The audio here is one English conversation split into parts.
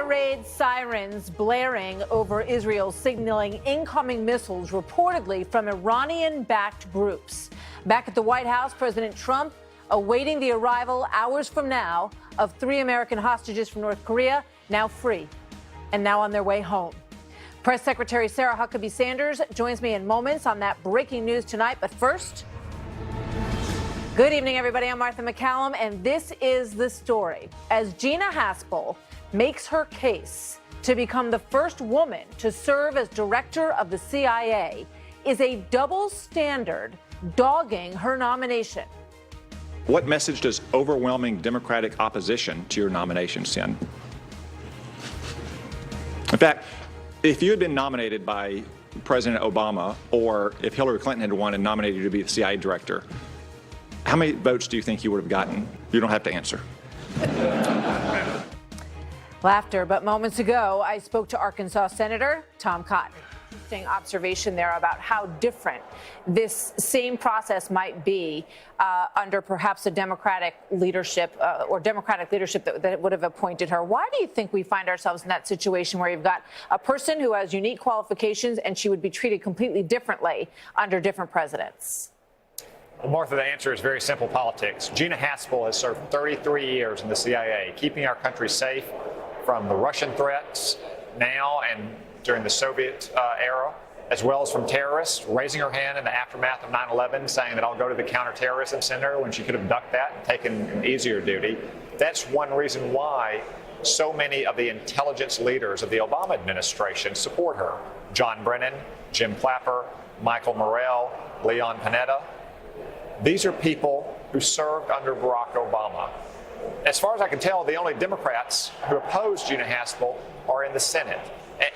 air raid sirens blaring over Israel, signaling incoming missiles reportedly from Iranian-backed groups. Back at the White House, President Trump awaiting the arrival hours from now of 3 American hostages from North Korea, now free and now on their way home. Press Secretary Sarah Huckabee Sanders joins me in moments on that breaking news tonight. But first, good evening, everybody. I'm Martha Maccallum, and this is the story. As Gina Haspel makes her case to become the first woman to serve as director of the CIA, is a double standard dogging her nomination. What message does overwhelming Democratic opposition to your nomination send? In fact, if you had been nominated by President Obama, or if Hillary Clinton had won and nominated you to be the CIA director, how many votes do you think you would have gotten? You don't have to answer. Laughter, but moments ago, I spoke to Arkansas Senator Tom Cotton. Interesting observation there about how different this same process might be under perhaps a Democratic leadership or Democratic leadership that would have appointed her. Why do you think we find ourselves in that situation where you've got a person who has unique qualifications and she would be treated completely differently under different presidents? Well, Martha, the answer is very simple politics. Gina Haspel has served 33 years in the CIA, keeping our country safe from the Russian threats now and during the Soviet era, as well as from terrorists, raising her hand in the aftermath of 9/11, saying that I'll go to the Counterterrorism Center when she could have ducked that and taken an easier duty. That's one reason why so many of the intelligence leaders of the Obama administration support her. John Brennan, Jim Clapper, Michael Morrell, Leon Panetta. These are people who served under Barack Obama. As far as I can tell, the only Democrats who oppose Gina Haspel are in the Senate.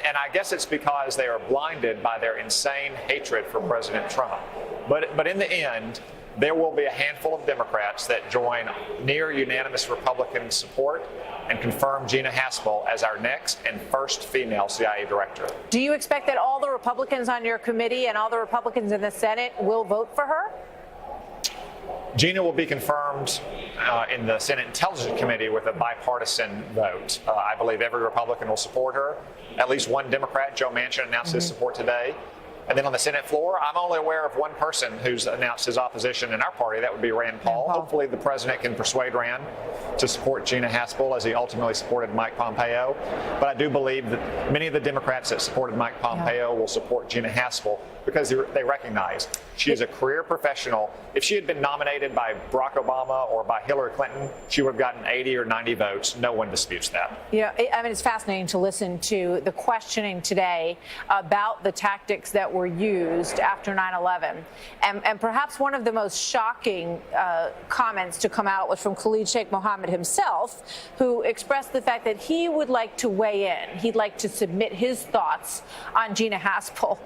And I guess it's because they are blinded by their insane hatred for President Trump. But in the end, there will be a handful of Democrats that join near unanimous Republican support and confirm Gina Haspel as our next and first female CIA director. Do you expect that all the Republicans on your committee and all the Republicans in the Senate will vote for her? Gina will be confirmed in the Senate Intelligence Committee with a bipartisan vote. I believe every Republican will support her. At least one Democrat, Joe Manchin, announced his support today. And then on the Senate floor, I'm only aware of one person who's announced his opposition in our party. That would be Rand Paul. Hopefully the president can persuade Rand to support Gina Haspel as he ultimately supported Mike Pompeo. But I do believe that many of the Democrats that supported Mike Pompeo will support Gina Haspel because they recognize she is a career professional. If she had been nominated by Barack Obama or by Hillary Clinton, she would have gotten 80 or 90 votes. No one disputes that. Yeah, I mean, it's fascinating to listen to the questioning today about the tactics that were used after 9/11. And perhaps one of the most shocking comments to come out was from Khalid Sheikh Mohammed himself, who expressed the fact that he would like to weigh in. He'd like to submit his thoughts on Gina Haspel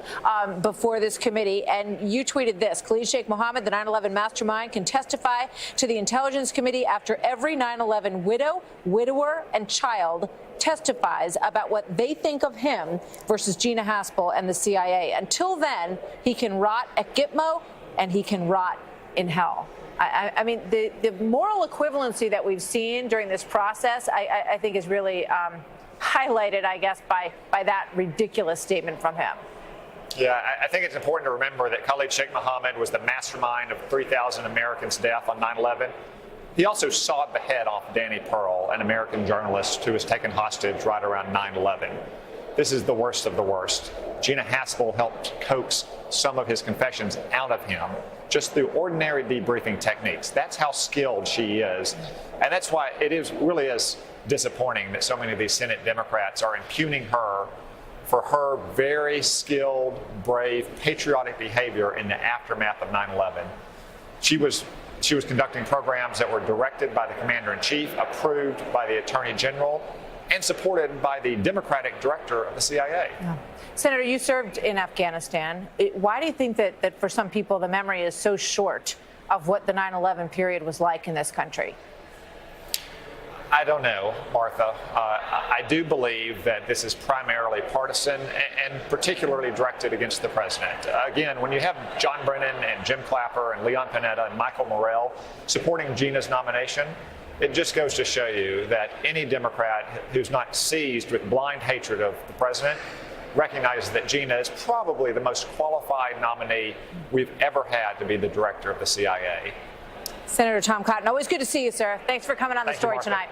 before this committee. And you tweeted this: Khalid Sheikh Mohammed, the 9/11 mastermind, can testify to the Intelligence Committee after every 9/11 widow, widower, and child testifies about what they think of him versus Gina Haspel and the CIA. Until then, he can rot at Gitmo and he can rot in hell. I mean, the moral equivalency that we've seen during this process, I think is really highlighted, I guess, by that ridiculous statement from him. Yeah, I think it's important to remember that Khalid Sheikh Mohammed was the mastermind of 3,000 Americans' death on 9/11. He also sawed the head off Danny Pearl, an American journalist who was taken hostage right around 9/11. This is the worst of the worst. Gina Haspel helped coax some of his confessions out of him just through ordinary debriefing techniques. That's how skilled she is. And that's why it really is disappointing that so many of these Senate Democrats are impugning her for her very skilled, brave, patriotic behavior in the aftermath of 9/11. She was conducting programs that were directed by the Commander-in-Chief, approved by the Attorney General, and supported by the Democratic director of the CIA. Yeah. Senator, you served in Afghanistan. Why do you think that for some people the memory is so short of what the 9/11 period was like in this country? I don't know, Martha. I do believe that this is primarily partisan and particularly directed against the president. Again, when you have John Brennan and Jim Clapper and Leon Panetta and Michael Morrell supporting Gina's nomination, It just goes to show you that any Democrat who's not seized with blind hatred of the president recognizes that Gina is probably the most qualified nominee we've ever had to be the director of the CIA. Senator Tom Cotton, always good to see you, sir. Thanks for coming on The Story tonight.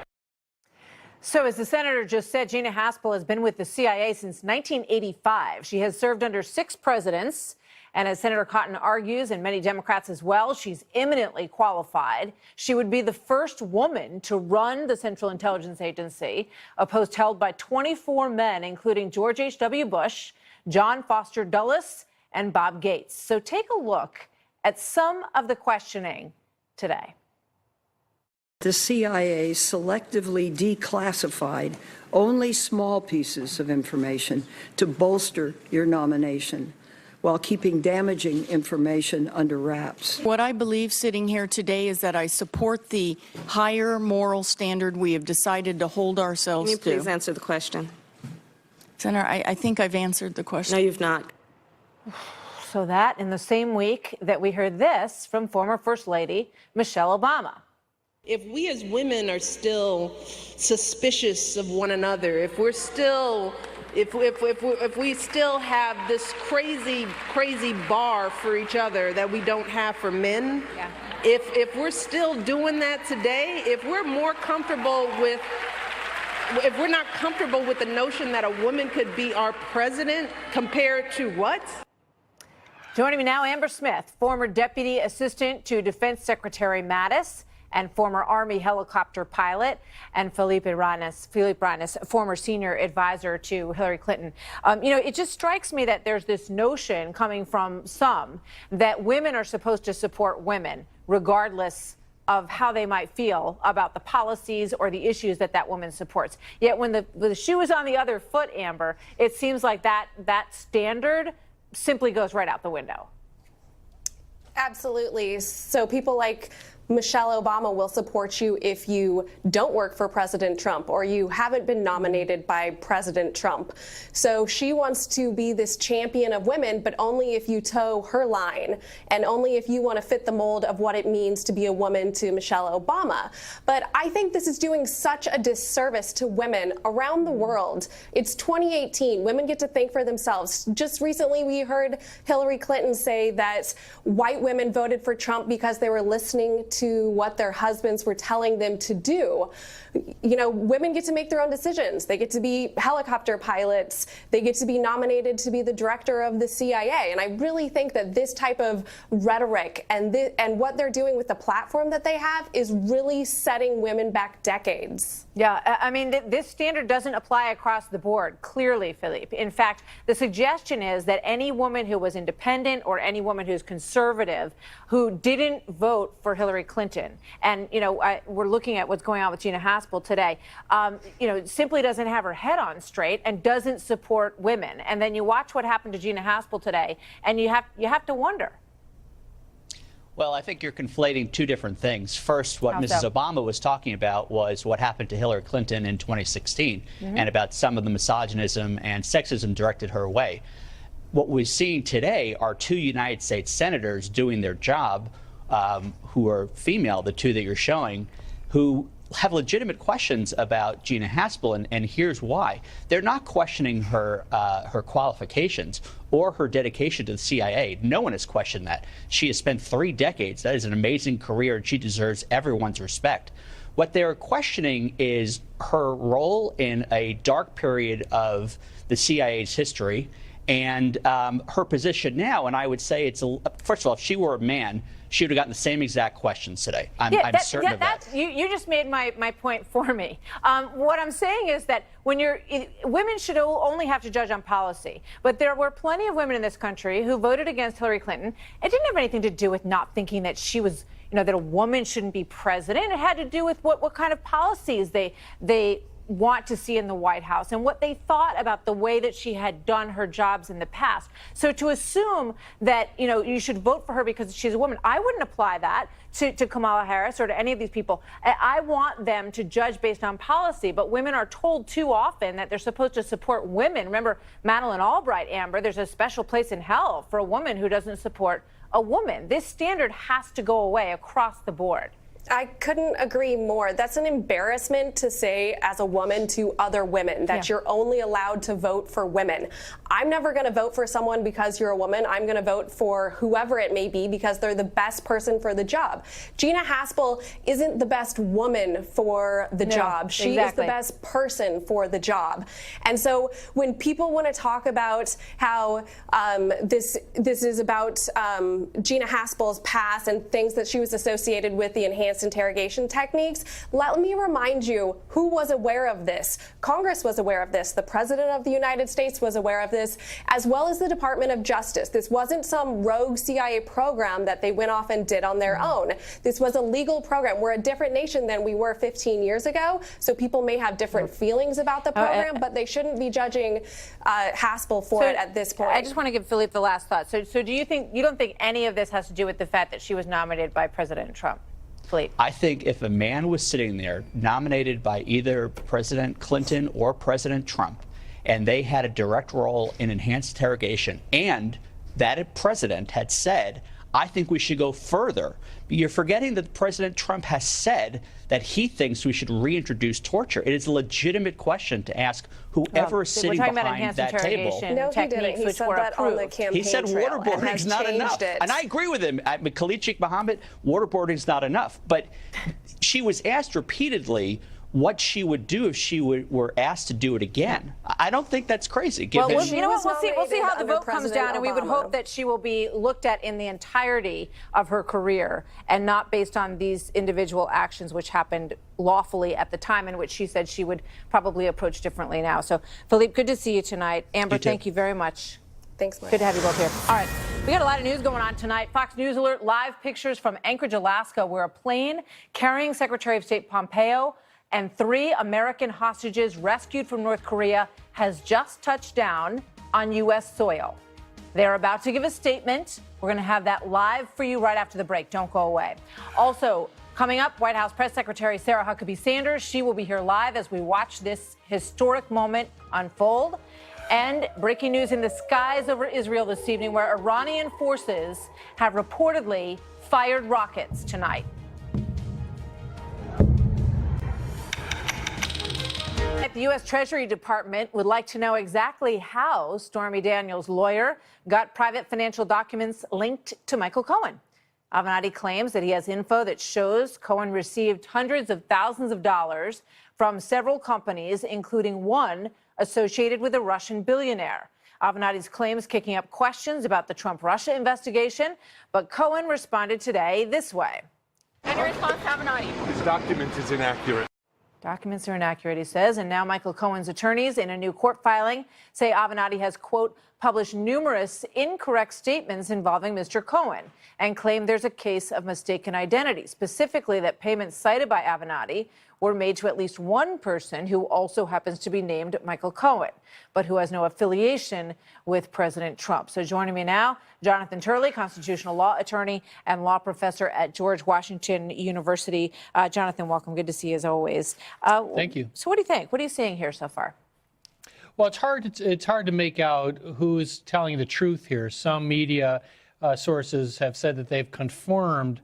So as the senator just said, Gina Haspel has been with the CIA since 1985. She has served under 6 presidents. And as Senator Cotton argues, and many Democrats as well, she's eminently qualified. She would be the first woman to run the Central Intelligence Agency, a post held by 24 men, including George H.W. Bush, John Foster Dulles, and Bob Gates. So take a look at some of the questioning today. The CIA selectively declassified only small pieces of information to bolster your nomination, while keeping damaging information under wraps. What I believe sitting here today is that I support the higher moral standard we have decided to hold ourselves to. Can you please answer the question? Senator, I think I've answered the question. No, you've not. So that in the same week that we heard this from former First Lady Michelle Obama. If we as women are still suspicious of one another, if we're still if we still have this crazy bar for each other that we don't have for men, if we're still doing that today, if we're not comfortable with the notion that a woman could be our president compared to what? Joining me now, Amber Smith, former Deputy Assistant to Defense Secretary Mattis and former Army helicopter pilot, and Philippe Reines, former senior advisor to Hillary Clinton. It just strikes me that there's this notion coming from some that women are supposed to support women, regardless of how they might feel about the policies or the issues that woman supports. Yet when the shoe is on the other foot, Amber, it seems like that standard simply goes right out the window. Absolutely. So people like Michelle Obama will support you if you don't work for President Trump or you haven't been nominated by President Trump. So she wants to be this champion of women, but only if you toe her line and only if you want to fit the mold of what it means to be a woman to Michelle Obama. But I think this is doing such a disservice to women around the world. It's 2018. Women get to think for themselves. Just recently, we heard Hillary Clinton say that white women voted for Trump because they were listening to what their husbands were telling them to do. You know, women get to make their own decisions. They get to be helicopter pilots. They get to be nominated to be the director of the CIA. And I really think that this type of rhetoric and what they're doing with the platform that they have is really setting women back decades. Yeah, I mean, this standard doesn't apply across the board, clearly, Philippe. In fact, the suggestion is that any woman who was independent or any woman who's conservative who didn't vote for Hillary Clinton, and, we're looking at what's going on with Gina Haspel today, simply doesn't have her head on straight and doesn't support women. And then you watch what happened to Gina Haspel today, and you have to wonder. Well, I think you're conflating two different things. First, what Mrs. Obama was talking about was what happened to Hillary Clinton in 2016 and about some of the misogynism and sexism directed her way. What we're seeing today are 2 United States senators doing their job, who are female, the 2 that you're showing, who have legitimate questions about Gina Haspel, and here's why. They're not questioning her qualifications or her dedication to the CIA. No one has questioned that. She has spent 3 decades. That is an amazing career, and she deserves everyone's respect. What they're questioning is her role in a dark period of the CIA's history and her position now. And I would say first of all, if she were a man, she would have gotten the same exact questions today. I'm certain of that. You just made my point for me. What I'm saying is that women should only have to judge on policy. But there were plenty of women in this country who voted against Hillary Clinton. It didn't have anything to do with not thinking that she was, that a woman shouldn't be president. It had to do with what kind of policies they want to see in the White House and what they thought about the way that she had done her jobs in the past. So to assume that, you should vote for her because she's a woman, I wouldn't apply that to Kamala Harris or to any of these people. I want them to judge based on policy, but women are told too often that they're supposed to support women. Remember Madeleine Albright, Amber, there's a special place in hell for a woman who doesn't support a woman. This standard has to go away across the board. I couldn't agree more. That's an embarrassment to say as a woman to other women that you're only allowed to vote for women. I'm never going to vote for someone because you're a woman. I'm going to vote for whoever it may be because they're the best person for the job. Gina Haspel isn't the best woman for the job. She is the best person for the job. And so when people want to talk about how this is about Gina Haspel's past and things that she was associated with, the enhanced interrogation techniques, let me remind you who was aware of this. Congress was aware of this. The President of the United States was aware of this, as well as the Department of Justice. This wasn't some rogue CIA program that they went off and did on their own. This was a legal program. We're a different nation than we were 15 years ago, so people may have different feelings about the program, but they shouldn't be judging Haspel for it at this point. I just want to give Philippe the last thought. So do you don't think any of this has to do with the fact that she was nominated by President Trump? Philippe. I think if a man was sitting there nominated by either President Clinton or President Trump, and they had a direct role in enhanced interrogation, and that president had said, I think we should go further. But you're forgetting that President Trump has said that he thinks we should reintroduce torture. It is a legitimate question to ask whoever is sitting behind that table. No, he didn't. He said that on the campaign He said waterboarding is not enough. And I agree with him. Khalid Mohammed, waterboarding is not enough. But she was asked repeatedly what she would do if she were asked to do it again. I don't think that's crazy. Well, you know what? We'll see how the vote comes down, and we would hope that she will be looked at in the entirety of her career and not based on these individual actions which happened lawfully at the time in which she said she would probably approach differently now. So, Philippe, good to see you tonight. Amber, thank you very much. Thanks, Mike. Good to have you both here. All right. We got a lot of news going on tonight. Fox News Alert, live pictures from Anchorage, Alaska, where a plane carrying Secretary of State Pompeo and 3 American hostages rescued from North Korea has just touched down on U.S. soil. They're about to give a statement. We're going to have that live for you right after the break. Don't go away. Also, coming up, White House Press Secretary Sarah Huckabee Sanders. She will be here live as we watch this historic moment unfold. And breaking news in the skies over Israel this evening, where Iranian forces have reportedly fired rockets tonight. The U.S. Treasury Department would like to know exactly how Stormy Daniels' lawyer got private financial documents linked to Michael Cohen. Avenatti claims that he has info that shows Cohen received hundreds of thousands of dollars from several companies, including one associated with a Russian billionaire. Avenatti's claims kicking up questions about the Trump-Russia investigation, but Cohen responded today this way. And your response to Avenatti? This document is inaccurate. Documents are inaccurate, he says, and now Michael Cohen's attorneys in a new court filing say Avenatti has, quote, published numerous incorrect statements involving Mr. Cohen and claim there's a case of mistaken identity, specifically that payments cited by Avenatti were made to at least one person who also happens to be named Michael Cohen, but who has no affiliation with President Trump. So joining me now, Jonathan Turley, constitutional law attorney and law professor at George Washington University. Jonathan, welcome. Good to see you as always. Thank you. So what do you think? What are you seeing here so far? Well, it's hard to make out who's telling the truth here. Some media sources have said that they've confirmed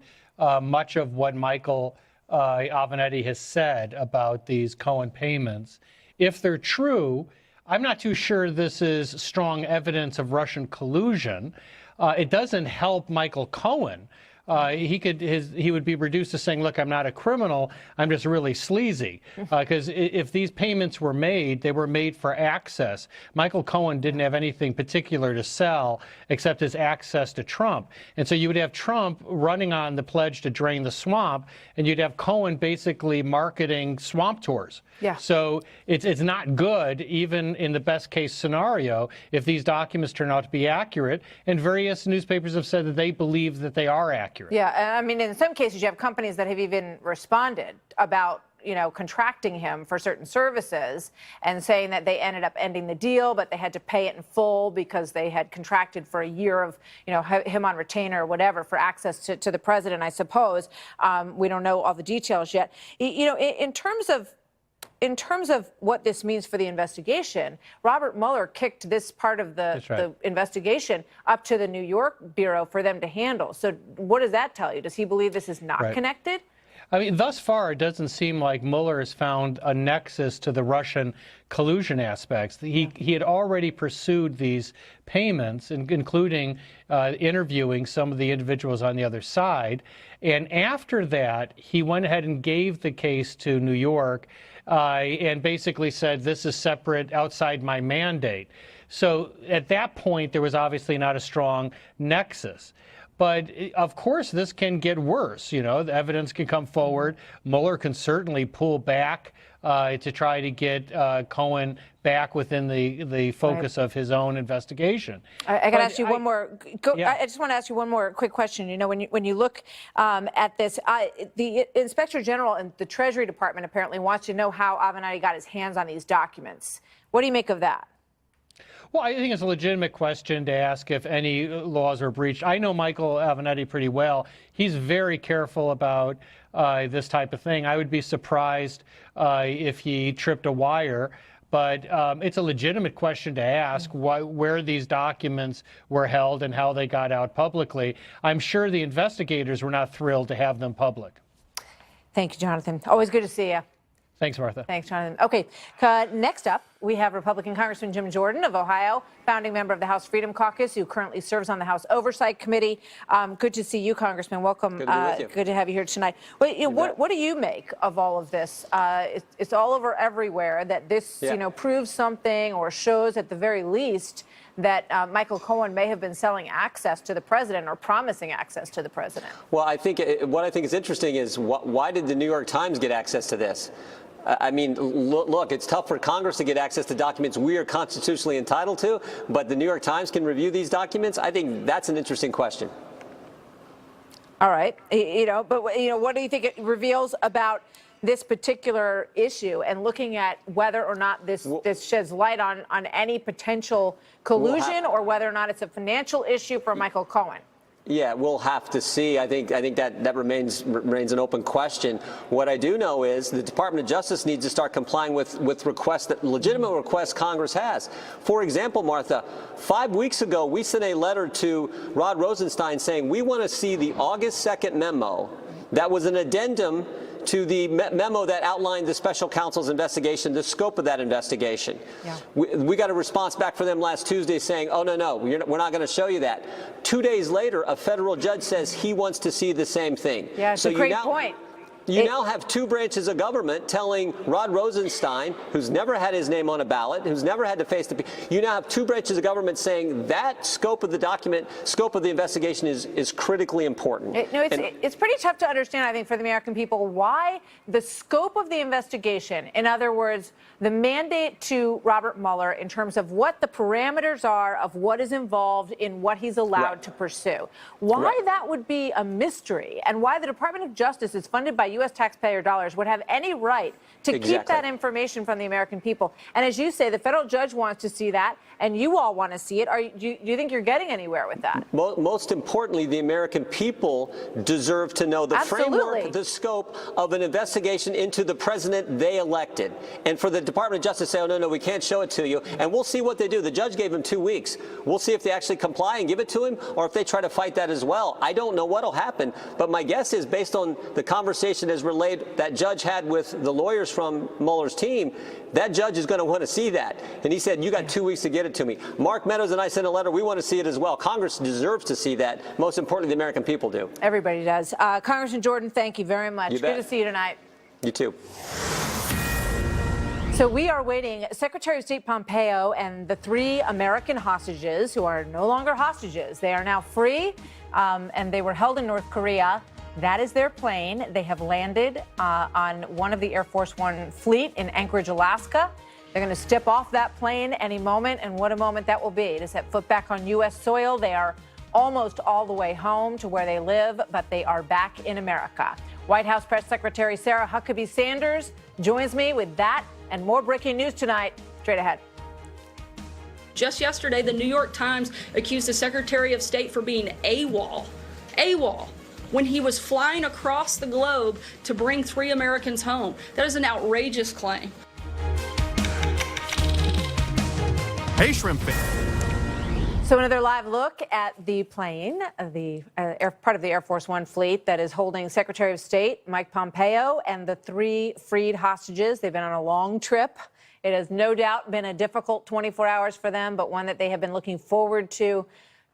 much of what Michael Avenatti has said about these Cohen payments. If they're true, I'm not too sure this is strong evidence of Russian collusion. It doesn't help Michael Cohen. He would be reduced to saying, look, I'm not a criminal, I'm just really sleazy. Because if these payments were made, they were made for access. Michael Cohen didn't have anything particular to sell except his access to Trump. And so you would have Trump running on the pledge to drain the swamp, and you'd have Cohen basically marketing swamp tours. Yeah. So it's not good, even in the best case scenario, if these documents turn out to be accurate. And various newspapers have said that they believe that they are accurate. Yeah, I mean, in some cases, you have companies that have even responded about, contracting him for certain services and saying that they ended up ending the deal, but they had to pay it in full because they had contracted for a year of, him on retainer or whatever for access to the president, I suppose. We don't know all the details yet. In terms of what this means for the investigation, Robert Mueller kicked this part of the investigation up to the New York Bureau for them to handle. So what does that tell you? Does he believe this is not connected? I mean, thus far, it doesn't seem like Mueller has found a nexus to the Russian collusion aspects. He had already pursued these payments, including interviewing some of the individuals on the other side. And after that, he went ahead and gave the case to New York and basically said, this is separate, outside my mandate. So at that point, there was obviously not a strong nexus. But of course, this can get worse. You know, the evidence can come forward. Mueller can certainly pull back to try to get Cohen back within the focus of his own investigation. I got to ask you one more. I just want to ask you one more quick question. You know, when you look at this, the Inspector General and the Treasury Department apparently wants to know how Avenatti got his hands on these documents. What do you make of that? Well, I think it's a legitimate question to ask if any laws are breached. I know Michael Avenatti pretty well. He's very careful about this type of thing. I would be surprised if he tripped a wire. But it's a legitimate question to ask where these documents were held and how they got out publicly. I'm sure the investigators were not thrilled to have them public. Thank you, Jonathan. Always good to see you. Thanks, Martha. Thanks, Jonathan. Okay, next up, we have Republican Congressman Jim Jordan of Ohio, founding member of the House Freedom Caucus, who currently serves on the House Oversight Committee. Good to see you, Congressman. Welcome. Good to be with you. Good to have you here tonight. But, you know, what do you make of all of this? It's all over everywhere that this, you know, proves something or shows at the very least that Michael Cohen may have been selling access to the president or promising access to the president. Well, I think what I think is interesting is why did the New York Times get access to this? I mean, look, it's tough for Congress to get access to documents we are constitutionally entitled to, but the New York Times can review these documents. I think that's an interesting question. All right. You know, but, you know, what do you think it reveals about this particular issue and looking at whether or not this sheds light on any potential collusion or whether or not it's a financial issue for Michael Cohen? Yeah, we'll have to see. I think that remains an open question. What I do know is the Department of Justice needs to start complying with requests, that legitimate requests Congress has. For example, Martha, 5 weeks ago, we sent a letter to Rod Rosenstein saying we want to see the August 2nd memo that was an addendum to the memo that outlined the special counsel's investigation, the scope of that investigation. Yeah. We got a response back from them last Tuesday saying, oh, no, we're not going to show you that. 2 days later, a federal judge says he wants to see the same thing. Yeah, it's a great point. You now have two branches of government telling Rod Rosenstein, who's never had his name on a ballot, who's never had to face you now have two branches of government saying that scope of the document, scope of the investigation is critically important. It's pretty tough to understand, I think, for the American people, why the scope of the investigation, in other words, the mandate to Robert Mueller in terms of what the parameters are of what is involved in what he's allowed to pursue, why that would be a mystery, and why the Department of Justice is funded by U.S. taxpayer dollars would have any right to keep that information from the American people. And as you say, the federal judge wants to see that, and you all want to see it. Do you think you're getting anywhere with that? Most importantly, the American people deserve to know the framework, the scope of an investigation into the president they elected. And for the Department of Justice to say, oh, no, we can't show it to you. And we'll see what they do. The judge gave him 2 weeks. We'll see if they actually comply and give it to him, or if they try to fight that as well. I don't know what will happen. But my guess is, based on the conversation as relayed that judge had with the lawyers from Mueller's team, that judge is going to want to see that. And he said, you got 2 weeks to get it to me. Mark Meadows and I sent a letter. We want to see it as well. Congress deserves to see that. Most importantly, the American people do. Everybody does. Congressman Jordan, thank you very much. Good to see you tonight. You too. So we are waiting. Secretary of State Pompeo and the 3 American hostages, who are no longer hostages, they are now free, and they were held in North Korea. That is their plane. They have landed on one of the Air Force One fleet in Anchorage, Alaska. They're going to step off that plane any moment, and what a moment that will be to set foot back on U.S. soil. They are almost all the way home to where they live, but they are back in America. White House Press Secretary Sarah Huckabee Sanders joins me with that and more breaking news tonight. Straight ahead. Just yesterday, the New York Times accused the Secretary of State for being AWOL, when he was flying across the globe to bring 3 Americans home. That is an outrageous claim. Hey, Shrimp fan. So another live look at the plane, part of the Air Force One fleet that is holding Secretary of State Mike Pompeo and the 3 freed hostages. They've been on a long trip. It has no doubt been a difficult 24 hours for them, but one that they have been looking forward to.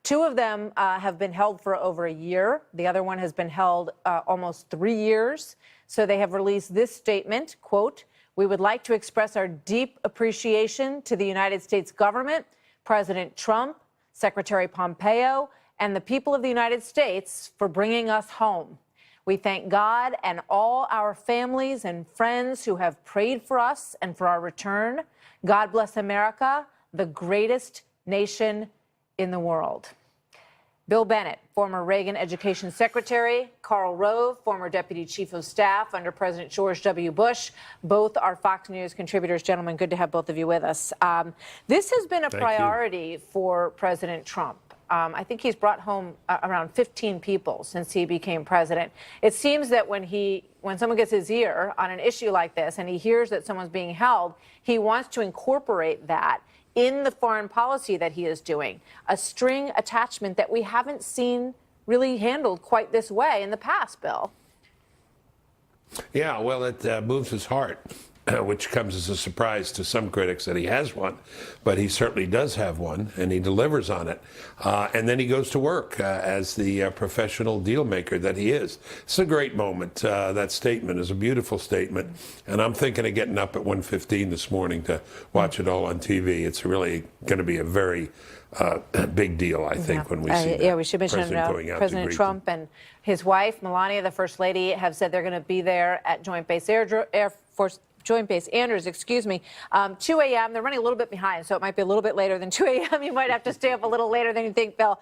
2 of them have been held for over a year. The other one has been held almost 3 years. So they have released this statement, quote, "We would like to express our deep appreciation to the United States government, President Trump, Secretary Pompeo, and the people of the United States for bringing us home. We thank God and all our families and friends who have prayed for us and for our return. God bless America, the greatest nation in the world." Bill Bennett, former Reagan Education Secretary, Karl Rove, former Deputy Chief of Staff under President George W. Bush, both are Fox News contributors. Gentlemen, good to have both of you with us. This has been a priority for President Trump. I think he's brought home around 15 people since he became president. It seems that when someone gets his ear on an issue like this and he hears that someone's being held, he wants to incorporate that in the foreign policy that he is doing, a string attachment that we haven't seen really handled quite this way in the past, Bill. Yeah, well, it moves his heart, which comes as a surprise to some critics that he has one, but he certainly does have one, and he delivers on it. And then he goes to work as the professional deal maker that he is. It's a great moment. That statement is a beautiful statement, and I'm thinking of getting up at 1:15 this morning to watch it all on TV. It's really going to be a very big deal, I think, when we see yeah, we should mention President Trump and his wife, Melania, the First Lady, have said they're going to be there at Joint Base Andrews, 2 a.m. They're running a little bit behind, so it might be a little bit later than 2 a.m. You might have to stay up a little later than you think, Bill,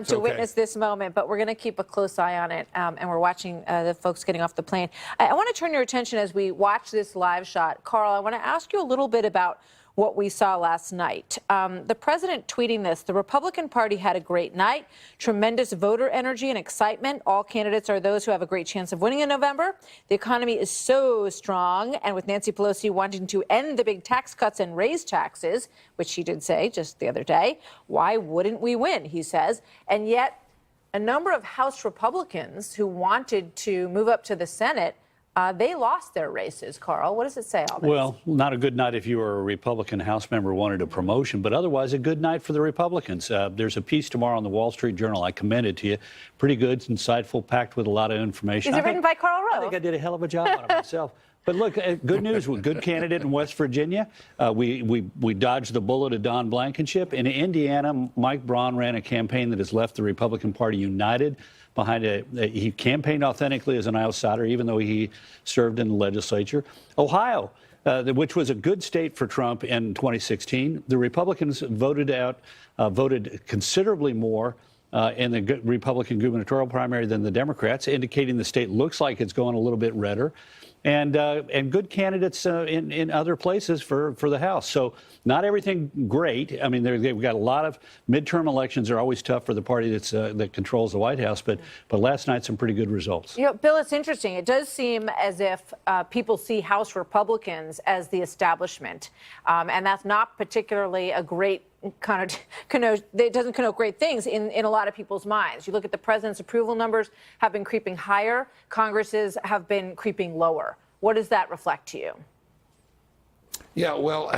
to witness this moment. But we're going to keep a close eye on it, and we're watching the folks getting off the plane. I want to turn your attention as we watch this live shot. Carl, I want to ask you a little bit about what we saw last night. The president tweeting this: "The Republican Party had a great night, tremendous voter energy and excitement. All candidates are those who have a great chance of winning in November. The economy is so strong, and with Nancy Pelosi wanting to end the big tax cuts and raise taxes," which she did say just the other day, "why wouldn't we win?" he says. And yet a number of House Republicans who wanted to move up to the Senate, they lost their races. Carl, what does it say all this? Well, not a good night if you were a Republican House member who wanted a promotion, but otherwise a good night for the Republicans. There's a piece tomorrow in the Wall Street Journal. I commend it to you. Pretty good, insightful, packed with a lot of information. Is it written by Karl Rove? I think I did a hell of a job on it myself. But look, good news. We're a good candidate in West Virginia. We dodged the bullet of Don Blankenship. In Indiana, Mike Braun ran a campaign that has left the Republican Party united behind he campaigned authentically as an outsider, even though he served in the legislature. Ohio, which was a good state for Trump in 2016, the Republicans voted considerably more in the Republican gubernatorial primary than the Democrats, indicating the state looks like it's going a little bit redder. And good candidates in other places for the House. So not everything great. I mean, they've got a lot of midterm elections are always tough for the party that controls the White House. But last night, some pretty good results. You know, Bill, it's interesting. It does seem as if people see House Republicans as the establishment, and that's not particularly a great it doesn't connote great things in a lot of people's minds. You look at the president's approval numbers have been creeping higher. Congress's have been creeping lower. What does that reflect to you? Yeah, well,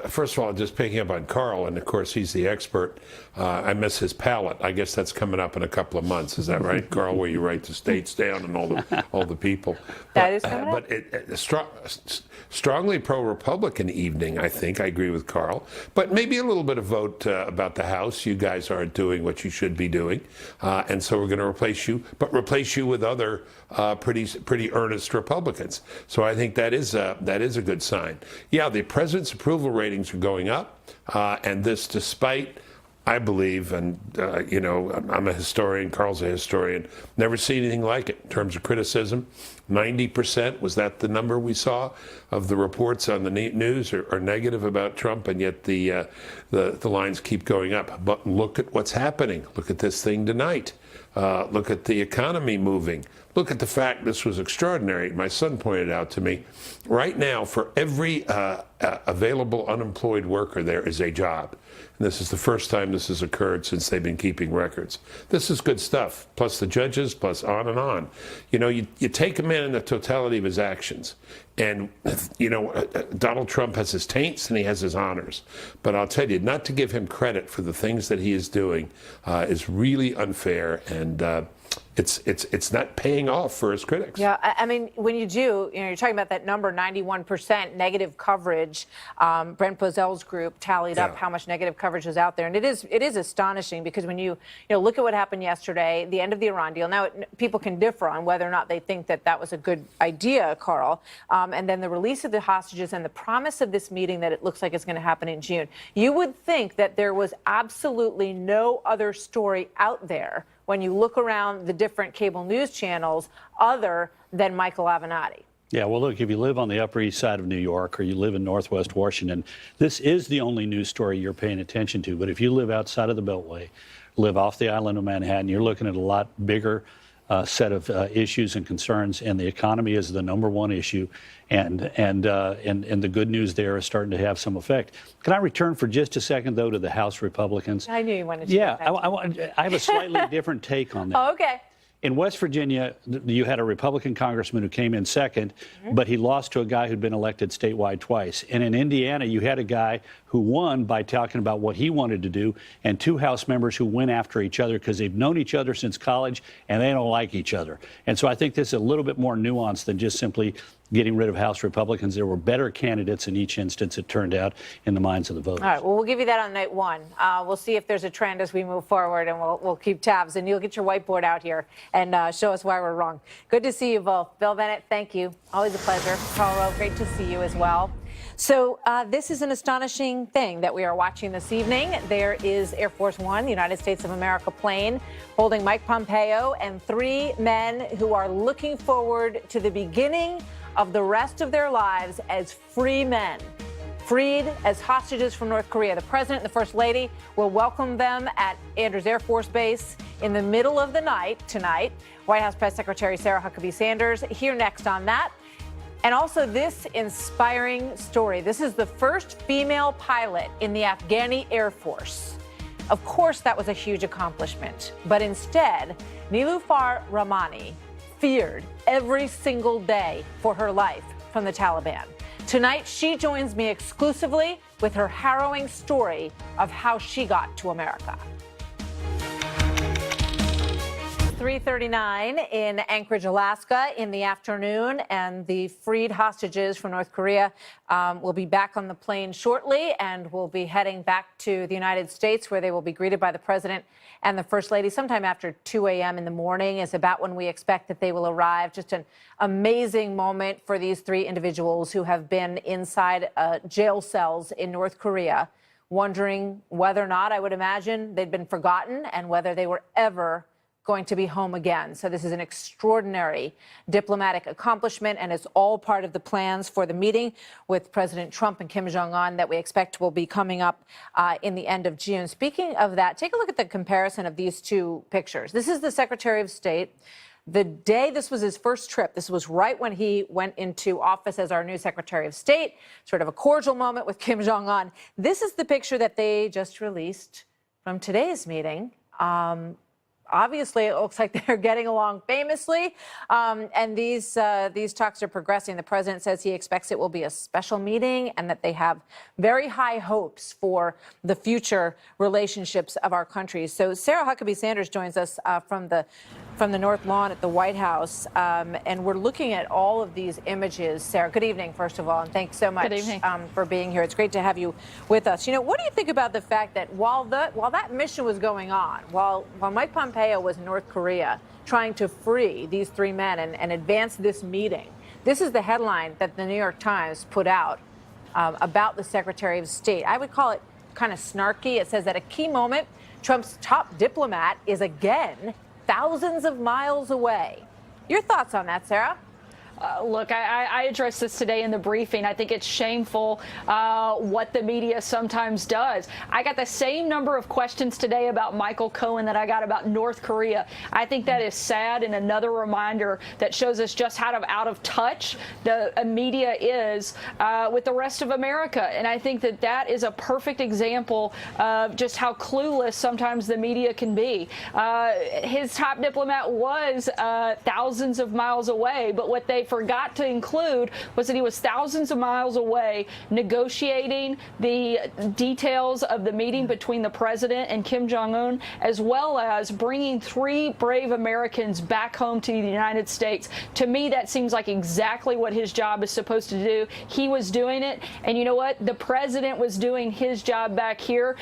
first of all, just picking up on Carl, and of course he's the expert. I miss his palette. I guess that's coming up in a couple of months. Is that right, Carl? Where you write the states down and all the people. That is coming up. But strongly pro-Republican evening, I think. I agree with Carl. But maybe a little bit of vote about the House. You guys aren't doing what you should be doing, and so we're going to replace you with other pretty earnest Republicans. So I think that is a good sign. Yeah, the president's approval ratings are going up, and this despite, I believe, and I'm a historian, Carl's a historian, never seen anything like it in terms of criticism. 90%, was that the number we saw of the reports on the news are negative about Trump, and yet the lines keep going up. But look at what's happening. Look at this thing tonight. Look at the economy moving. Look at the fact this was extraordinary. My son pointed out to me, right now, for every available unemployed worker, there is a job. And this is the first time this has occurred since they've been keeping records. This is good stuff, plus the judges, plus on and on. You know, you take a man in the totality of his actions. And, you know, Donald Trump has his taints and he has his honors. But I'll tell you, not to give him credit for the things that he is doing is really unfair, and it's not paying off for his critics. Yeah, I mean, when you do, you know, you're talking about that number, 91% negative coverage. Brent Bozell's group tallied up how much negative coverage is out there, and it is astonishing, because when you look at what happened yesterday, the end of the Iran deal. Now, people can differ on whether or not they think that that was a good idea, Carl. And then the release of the hostages and the promise of this meeting that it looks like it's going to happen in June. You would think that there was absolutely no other story out there when you look around the different cable news channels other than Michael Avenatti. Yeah, well, look, if you live on the Upper East Side of New York or you live in Northwest Washington, this is the only news story you're paying attention to. But if you live outside of the Beltway, live off the island of Manhattan, you're looking at a lot bigger set of issues and concerns, and the economy is the #1 issue, and the good news there is starting to have some effect. Can I return for just a second, though, to the House Republicans? I knew you wanted to. Yeah, I have a slightly different take on that. Oh, okay. In West Virginia, you had a Republican congressman who came in second, but he lost to a guy who'd been elected statewide twice. And in Indiana, you had a guy who won by talking about what he wanted to do, and 2 House members who went after each other because they've known each other since college and they don't like each other. And so I think this is a little bit more nuanced than just simply getting rid of House Republicans. There were better candidates in each instance, it turned out, in the minds of the voters. All right, well, we'll give you that on night 1. We'll see if there's a trend as we move forward, and we'll keep tabs. And you'll get your whiteboard out here and show us why we're wrong. Good to see you both. Bill Bennett, thank you. Always a pleasure. Carl Rowe, great to see you as well. So this is an astonishing thing that we are watching this evening. There is Air Force One, the United States of America plane, holding Mike Pompeo and 3 men who are looking forward to the beginning of the rest of their lives as free men, freed as hostages from North Korea. The president and the first lady will welcome them at Andrews Air Force Base in the middle of the night tonight. White House Press Secretary Sarah Huckabee Sanders here next on that. And also this inspiring story. This is the first female pilot in the Afghani Air Force. Of course, that was a huge accomplishment. But instead, Niloufar Rahmani feared every single day for her life from the Taliban. Tonight, she joins me exclusively with her harrowing story of how she got to America. 3:39 in Anchorage, Alaska in the afternoon, and the freed hostages from North Korea will be back on the plane shortly and will be heading back to the United States, where they will be greeted by the president and the first lady sometime after 2 a.m. in the morning is about when we expect that they will arrive. Just an amazing moment for these 3 individuals who have been inside jail cells in North Korea, wondering whether or not, I would imagine, they'd been forgotten and whether they were ever going to be home again. So this is an extraordinary diplomatic accomplishment, and it's all part of the plans for the meeting with President Trump and Kim Jong-un that we expect will be coming up in the end of June. Speaking of that, take a look at the comparison of these 2 pictures. This is the Secretary of State. The day this was his first trip, this was right when he went into office as our new Secretary of State, sort of a cordial moment with Kim Jong-un. This is the picture that they just released from today's meeting. Obviously, it looks like they're getting along famously, and these talks are progressing. The president says he expects it will be a special meeting and that they have very high hopes for the future relationships of our countries. So Sarah Huckabee Sanders joins us from the North Lawn at the White House, and we're looking at all of these images. Sarah, good evening, first of all, and thanks so much for being here. It's great to have you with us. You know, what do you think about the fact that while that mission was going on, while Mike Pompeo was in North Korea trying to free these 3 men and advance this meeting, this is the headline that the New York Times put out about the Secretary of State. I would call it kind of snarky. It says, at a key moment, Trump's top diplomat is again thousands of miles away. Your thoughts on that, Sarah? Look, I addressed this today in the briefing. I think it's shameful what the media sometimes does. I got the same number of questions today about Michael Cohen that I got about North Korea. I think that is sad and another reminder that shows us just how out of touch the media is with the rest of America. And I think that that is a perfect example of just how clueless sometimes the media can be. His top diplomat was thousands of miles away, but what they forgot to include was that he was thousands of miles away negotiating the details of the meeting between the president and Kim Jong-un, as well as bringing 3 brave Americans back home to the United States. To me, that seems like exactly what his job is supposed to do. He was doing it, and you know what? The president was doing his job back here.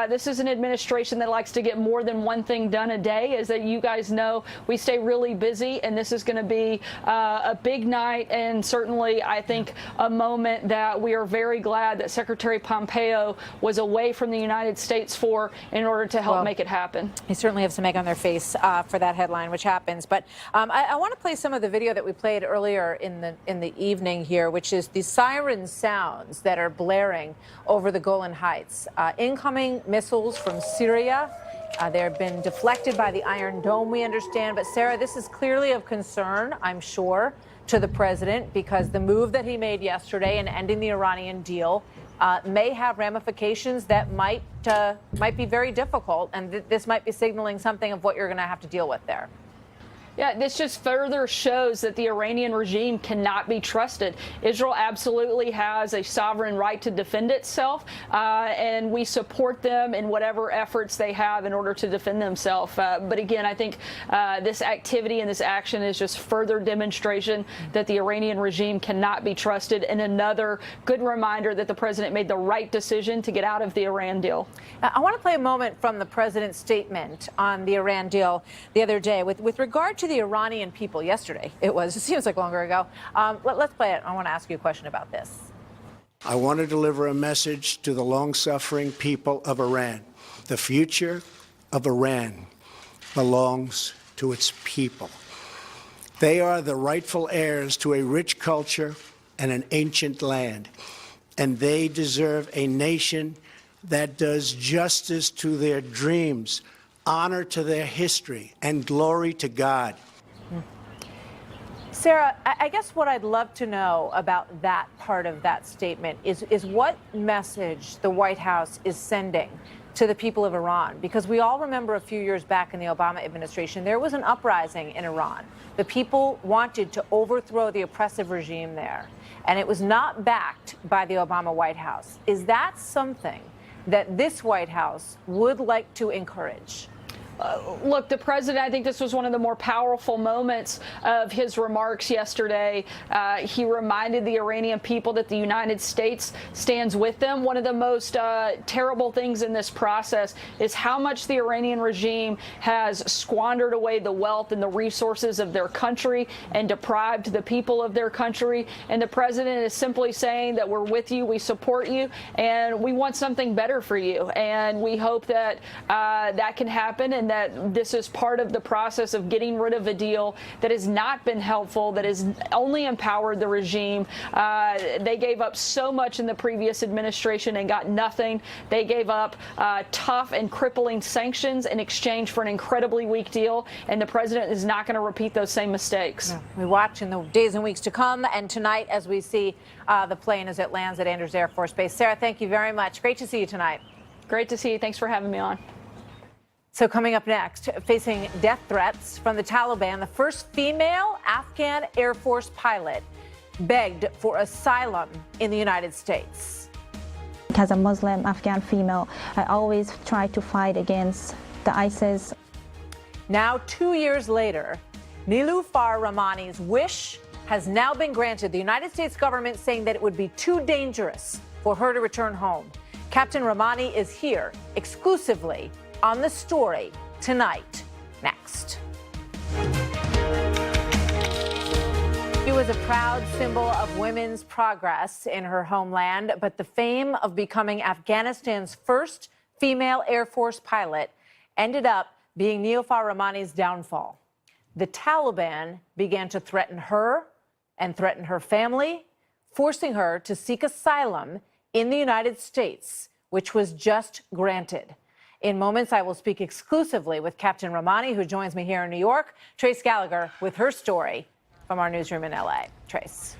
This is an administration that likes to get more than one thing done a day. As that you guys know, we stay really busy, and this is going to be a big night, and certainly I think a moment that we are very glad that Secretary Pompeo was away from the United States for in order to help make it happen. They certainly have some egg on their face for that headline, which happens. But I want to play some of the video that we played earlier in the evening here, which is the siren sounds that are blaring over the Golan Heights. Incoming missiles from Syria. They've been deflected by the Iron Dome, we understand. But, Sarah, this is clearly of concern, I'm sure, to the president, because the move that he made yesterday in ending the Iranian deal may have ramifications that might be very difficult. And this might be signaling something of what you're going to have to deal with there. Yeah, this just further shows that the Iranian regime cannot be trusted. Israel absolutely has a sovereign right to defend itself, and we support them in whatever efforts they have in order to defend themselves. But again, I think this activity and this action is just further demonstration that the Iranian regime cannot be trusted, and another good reminder that the president made the right decision to get out of the Iran deal. I want to play a moment from the president's statement on the Iran deal the other day with regard to the Iranian people. Yesterday it seems like longer ago. Let's play it. I want to ask you a question about this. I want to deliver a message to the long-suffering people of Iran. The future of Iran belongs to its people. They are the rightful heirs to a rich culture and an ancient land, and they deserve a nation that does justice to their dreams, honor to their history, and glory to God. Sarah, I guess what I'd love to know about that part of that statement is what message the White House is sending to the people of Iran, because we all remember a few years back in the Obama administration, there was an uprising in Iran. The people wanted to overthrow the oppressive regime there, and it was not backed by the Obama White House. Is that something that this White House would like to encourage? Look, the president, I think this was one of the more powerful moments of his remarks yesterday. He reminded the Iranian people that the United States stands with them. One of the most terrible things in this process is how much the Iranian regime has squandered away the wealth and the resources of their country and deprived the people of their country. And the president is simply saying that we're with you, we support you, and we want something better for you. And we hope that that can happen, and that this is part of the process of getting rid of a deal that has not been helpful, that has only empowered the regime. They gave up so much in the previous administration and got nothing. They gave up tough and crippling sanctions in exchange for an incredibly weak deal, and the president is not going to repeat those same mistakes. No. We watch in the days and weeks to come, and tonight as we see the plane as it lands at Andrews Air Force Base. Sarah, thank you very much. Great to see you tonight. Great to see you. Thanks for having me on. So coming up next, facing death threats from the Taliban, the first female Afghan Air Force pilot begged for asylum in the United States. As a Muslim Afghan female, I always try to fight against the ISIS. Now, 2 years later, Niloufar Rahmani's wish has now been granted. The United States government saying that it would be too dangerous for her to return home. Captain Rahmani is here exclusively on The Story tonight. Next. She was a proud symbol of women's progress in her homeland, but the fame of becoming Afghanistan's first female Air Force pilot ended up being Niloufar Rahmani's downfall. The Taliban began to threaten her and threaten her family, forcing her to seek asylum in the United States, which was just granted. In moments, I will speak exclusively with Captain Rahmani, who joins me here in New York. Trace Gallagher with her story from our newsroom in LA. Trace.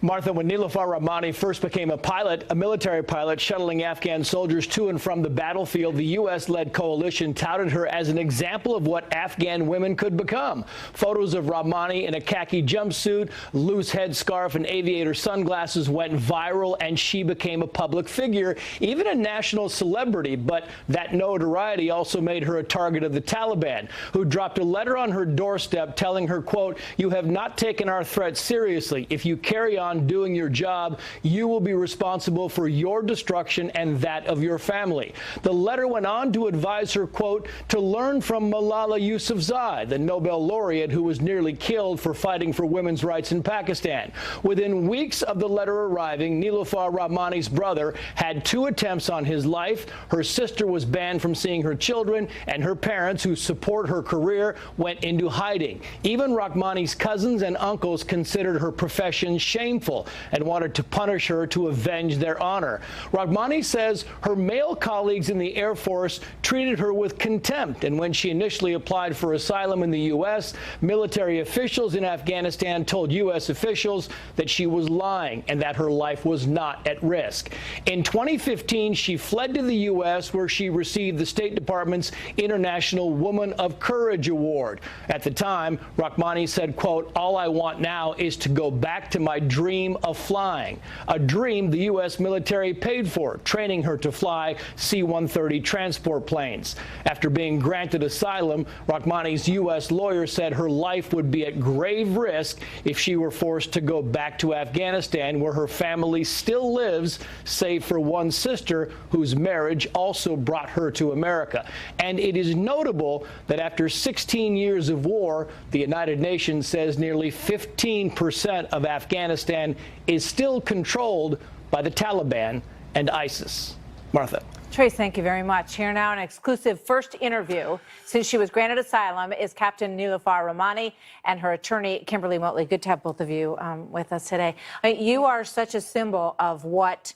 Martha, when Niloufar Rahmani first became a pilot, a military pilot shuttling Afghan soldiers to and from the battlefield, the U.S.-led coalition touted her as an example of what Afghan women could become. Photos of Rahmani in a khaki jumpsuit, loose headscarf, and aviator sunglasses went viral, and she became a public figure, even a national celebrity. But that notoriety also made her a target of the Taliban, who dropped a letter on her doorstep telling her, quote, "You have not taken our threat seriously. If you carry on doing your job, you will be responsible for your destruction and that of your family." The letter went on to advise her, quote, to learn from Malala Yousafzai, the Nobel laureate who was nearly killed for fighting for women's rights in Pakistan. Within weeks of the letter arriving, Niloufar Rahmani's brother had 2 attempts on his life. Her sister was banned from seeing her children, and her parents, who support her career, went into hiding. Even Rahmani's cousins and uncles considered her profession shameful and wanted to punish her to avenge their honor. Rahmani says her male colleagues in the Air Force treated her with contempt, and when she initially applied for asylum in the U.S., military officials in Afghanistan told U.S. officials that she was lying and that her life was not at risk. In 2015, she fled to the U.S., where she received the State Department's International Woman of Courage Award. At the time, Rahmani said, quote, "All I want now is to go back to my dream of flying," a dream the U.S. military paid for, training her to fly C-130 transport planes. After being granted asylum, Rahmani's U.S. lawyer said her life would be at grave risk if she were forced to go back to Afghanistan, where her family still lives, save for one sister whose marriage also brought her to America. And it is notable that after 16 years of war, the United Nations says nearly 15% of Afghanistan is still controlled by the Taliban and ISIS. Martha. Trace, thank you very much. Here now, an exclusive first interview since she was granted asylum is Captain Niloufar Rahmani and her attorney, Kimberly Motley. Good to have both of you with us today. You are such a symbol of what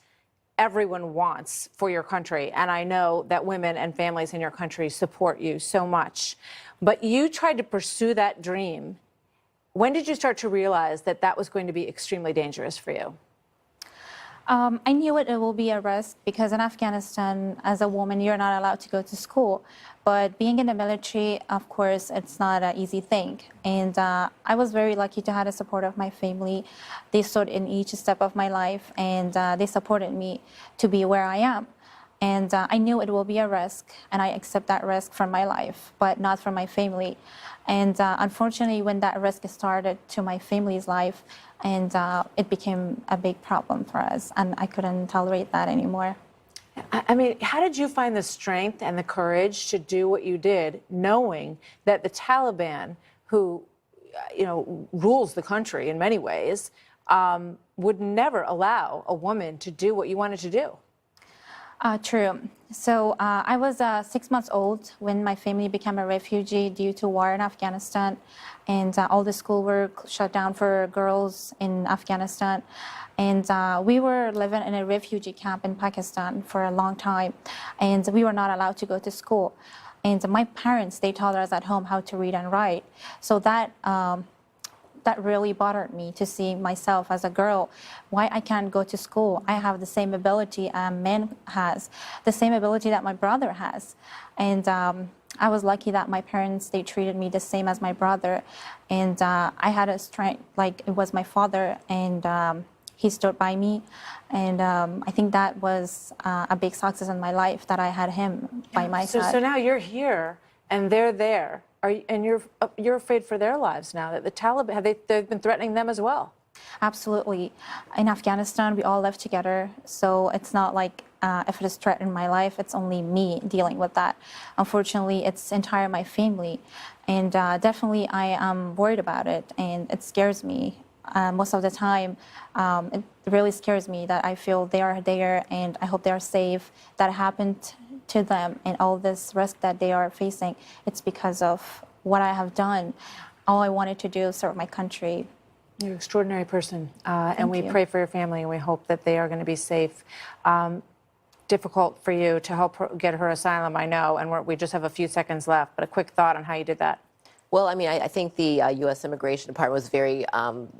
everyone wants for your country, and I know that women and families in your country support you so much. But you tried to pursue that dream. When did you start to realize that that was going to be extremely dangerous for you? I knew it will be a risk because in Afghanistan, as a woman, you're not allowed to go to school. But being in the military, of course, it's not an easy thing. And I was very lucky to have the support of my family. They stood in each step of my life, and they supported me to be where I am. And I knew it will be a risk, and I accept that risk from my life, but not from my family. And unfortunately, when that risk started to my family's life, and it became a big problem for us, and I couldn't tolerate that anymore. I mean, how did you find the strength and the courage to do what you did, knowing that the Taliban, who, rules the country in many ways, would never allow a woman to do what you wanted to do? True. So I was 6 months old when my family became a refugee due to war in Afghanistan, and all the school were shut down for girls in Afghanistan. And we were living in a refugee camp in Pakistan for a long time, and we were not allowed to go to school. And my parents, they taught us at home how to read and write. So that really bothered me to see myself as a girl. Why I can't go to school? I have the same ability a man has, the same ability that my brother has. And I was lucky that my parents, they treated me the same as my brother. And I had a strength, like it was my father, and he stood by me. And I think that was a big success in my life, that I had him by my side. So now you're here and they're there. And you're afraid for their lives now, that the Taliban, they've been threatening them as well? Absolutely. In Afghanistan, we all live together, so it's not like if it is threatening my life, it's only me dealing with that. Unfortunately, it's entire my family, and definitely I am worried about it, and it scares me. Most of the time, it really scares me that I feel they are there, and I hope they are safe. That happened to them, and all this risk that they are facing, it's because of what I have done. All I wanted to do is serve my country. You're an extraordinary person, and we you. pray for your family, and we hope that they are going to be safe. Difficult for you to help her get her asylum, I know, and we just have a few seconds left, but a quick thought on how you did that. Well, I mean, I think the U.S. Immigration Department was very,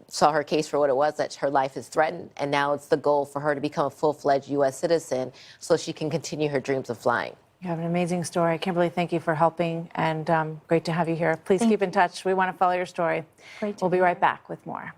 saw her case for what it was, that her life is threatened, and now it's the goal for her to become a full-fledged U.S. citizen so she can continue her dreams of flying. You have an amazing story. Kimberly, thank you for helping, and great to have you here. Please keep in touch. We want to follow your story. Great to We'll be be right here. back with more.